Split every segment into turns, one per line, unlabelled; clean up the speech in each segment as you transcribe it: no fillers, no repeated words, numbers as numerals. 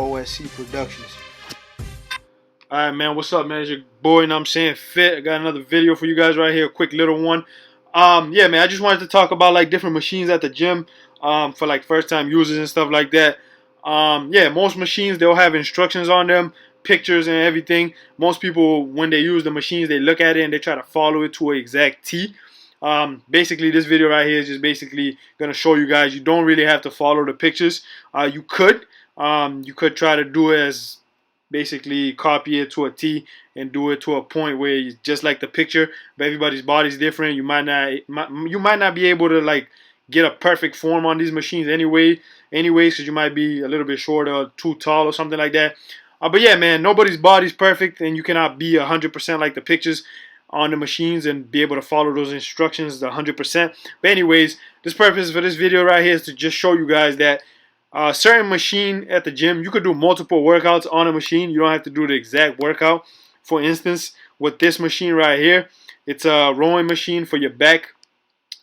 OSC Productions.
Alright, man, what's up, man? It's your boy, and I'm saying Fit. I got another video for you guys right here, a quick little one. Yeah, man, I just wanted to talk about like different machines at the gym for like first time users and stuff like that. Yeah, most machines, they'll have instructions on them, pictures and everything. Most people, when they use the machines, they look at it and they try to follow it to an exact T. Basically, this video right here is just basically gonna show you guys you don't really have to follow the pictures. You could try to do it as basically copy it to a T and do it to a point where it's just like the picture, but everybody's body's different. You might not be able to like get a perfect form on these machines anyways, because you might be a little bit short or too tall or something like that. But yeah, man, nobody's body's perfect, and you cannot be 100% like the pictures on the machines and be able to follow those instructions 100%. But anyways, this purpose for this video right here is to just show you guys that certain machine at the gym, you could do multiple workouts on a machine. You don't have to do the exact workout. For instance, with this machine right here, it's a rowing machine for your back.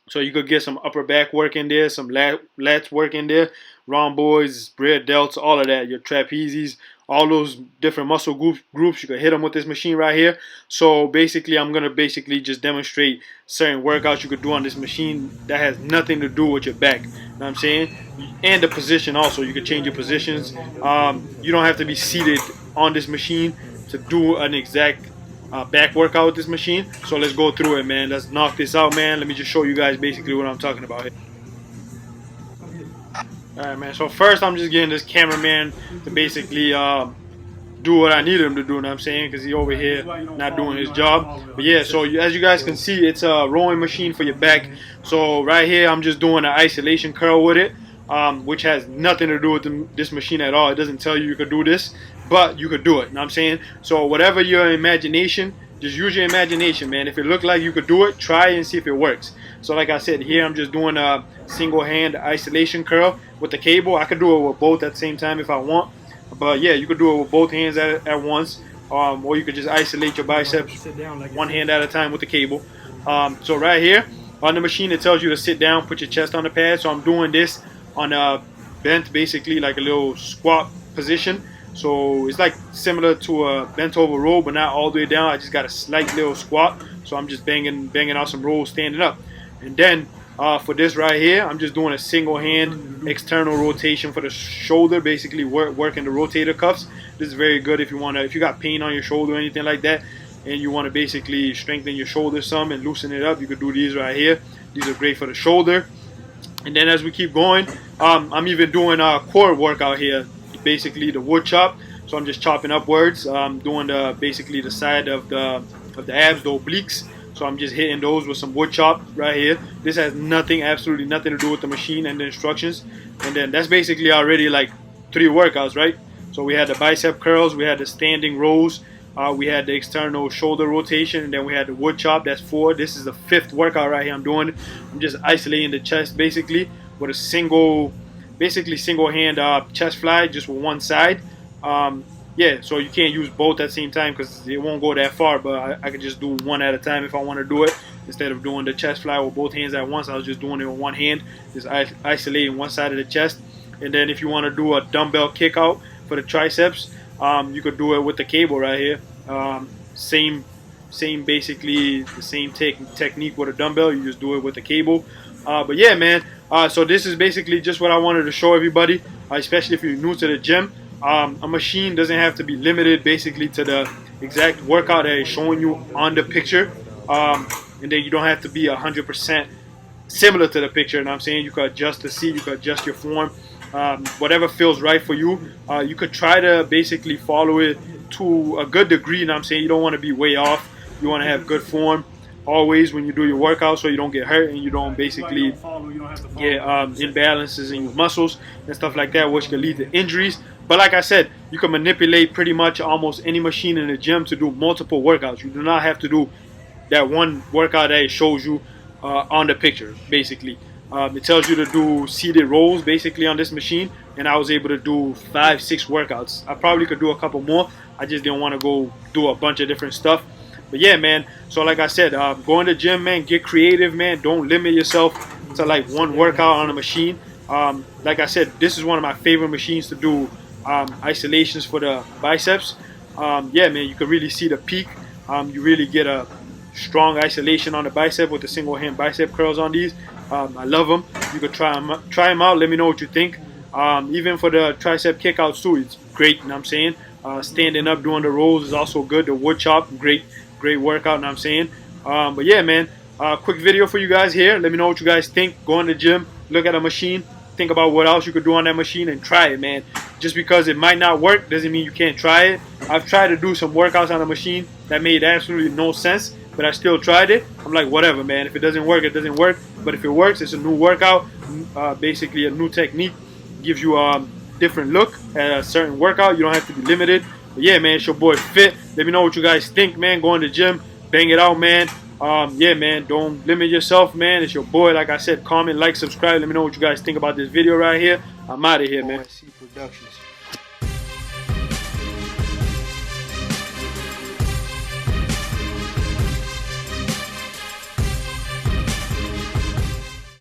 So you could get some upper back work in there, some lats work in there, rhomboids, rear delts, all of that, your trapezes, all those different muscle groups. You can hit them with this machine right here. So basically, I'm going to basically just demonstrate certain workouts you could do on this machine that has nothing to do with your back. You know what I'm saying? And the position also. You can change your positions. You don't have to be seated on this machine to do an exact back workout with this machine. So let's go through it, man. Let's knock this out, man. Let me just show you guys basically what I'm talking about here. Alright, man, so first I'm just getting this cameraman to basically do what I need him to do, you know what I'm saying, because he's over here not doing his job. But yeah, so as you guys can see, it's a rowing machine for your back. So right here I'm just doing an isolation curl with it, which has nothing to do with this machine at all. It doesn't tell you could do this, but you could do it, you know what I'm saying. So whatever your imagination, just use your imagination, man. If it looked like you could do it, try it and see if it works. So like I said, here I'm just doing a single hand isolation curl with the cable. I could do it with both at the same time if I want. But yeah, you could do it with both hands at once. Or you could just isolate your biceps one hand at a time with the cable. So right here on the machine, it tells you to sit down, put your chest on the pad. So I'm doing this on a bent, basically like a little squat position. So it's like similar to a bent over row, but not all the way down. I just got a slight little squat. So I'm just banging out some rolls standing up. And then for this right here, I'm just doing a single hand external rotation for the shoulder, basically working the rotator cuffs. This is very good if you got pain on your shoulder or anything like that, and you want to basically strengthen your shoulder some and loosen it up. You could do these right here. These are great for the shoulder. And then as we keep going, I'm even doing a core workout here, basically the wood chop. So I'm just chopping upwards, doing basically the side of the abs, the obliques. So I'm just hitting those with some wood chop right here. This has absolutely nothing to do with the machine and the instructions. And then that's basically already like 3 workouts, right? So we had the bicep curls, we had the standing rows, we had the external shoulder rotation, and then we had the wood chop. That's 4. This is the 5th workout right here I'm doing. I'm just isolating the chest basically with a single hand chest fly, just with one side. Yeah, so you can't use both at the same time because it won't go that far, but I could just do one at a time if I want to do it. Instead of doing the chest fly with both hands at once, I was just doing it with one hand, just isolating one side of the chest. And then if you want to do a dumbbell kick out for the triceps, you could do it with the cable right here. Basically the same technique with a dumbbell, you just do it with the cable. But yeah, man, so this is basically just what I wanted to show everybody, especially if you're new to the gym. A machine doesn't have to be limited basically to the exact workout that is showing you on the picture, and then you don't have to be 100% similar to the picture. You know what I'm saying? You could adjust the seat, you could adjust your form, whatever feels right for you. You could try to basically follow it to a good degree. You know what I'm saying? You don't want to be way off. You want to have good form always when you do your workout, so you don't get hurt and you don't basically get imbalances in your muscles and stuff like that, which can lead to injuries. But like I said, you can manipulate pretty much almost any machine in the gym to do multiple workouts. You do not have to do that one workout that it shows you on the picture, basically. It tells you to do seated rows, basically, on this machine. And I was able to do 5-6 workouts. I probably could do a couple more. I just didn't want to go do a bunch of different stuff. But yeah, man, so like I said, go in the gym, man, get creative, man. Don't limit yourself to like one workout on a machine. Like I said, this is one of my favorite machines to do isolations for the biceps. Yeah, man, you can really see the peak. You really get a strong isolation on the bicep with the single hand bicep curls on these. I love them. You could try them out. Let me know what you think. Even for the tricep kickouts too, it's great. You know what I'm saying? Standing up doing the rolls is also good. The wood chop, great workout. You know what I'm saying? But yeah, man, quick video for you guys here. Let me know what you guys think. Go in the gym, look at a machine, think about what else you could do on that machine, and try it, man. Just because it might not work doesn't mean you can't try it. I've tried to do some workouts on a machine that made absolutely no sense, but I still tried it. I'm like, whatever, man. If it doesn't work, it doesn't work. But if it works, it's a new workout, basically a new technique. Gives you a different look at a certain workout. You don't have to be limited. But yeah, man, it's your boy Fit. Let me know what you guys think, man. Go in the gym, bang it out, man. Yeah, man, don't limit yourself, man. It's your boy. Like I said, comment, like, subscribe. Let me know what you guys think about this video right here. I'm out of here, man. Productions.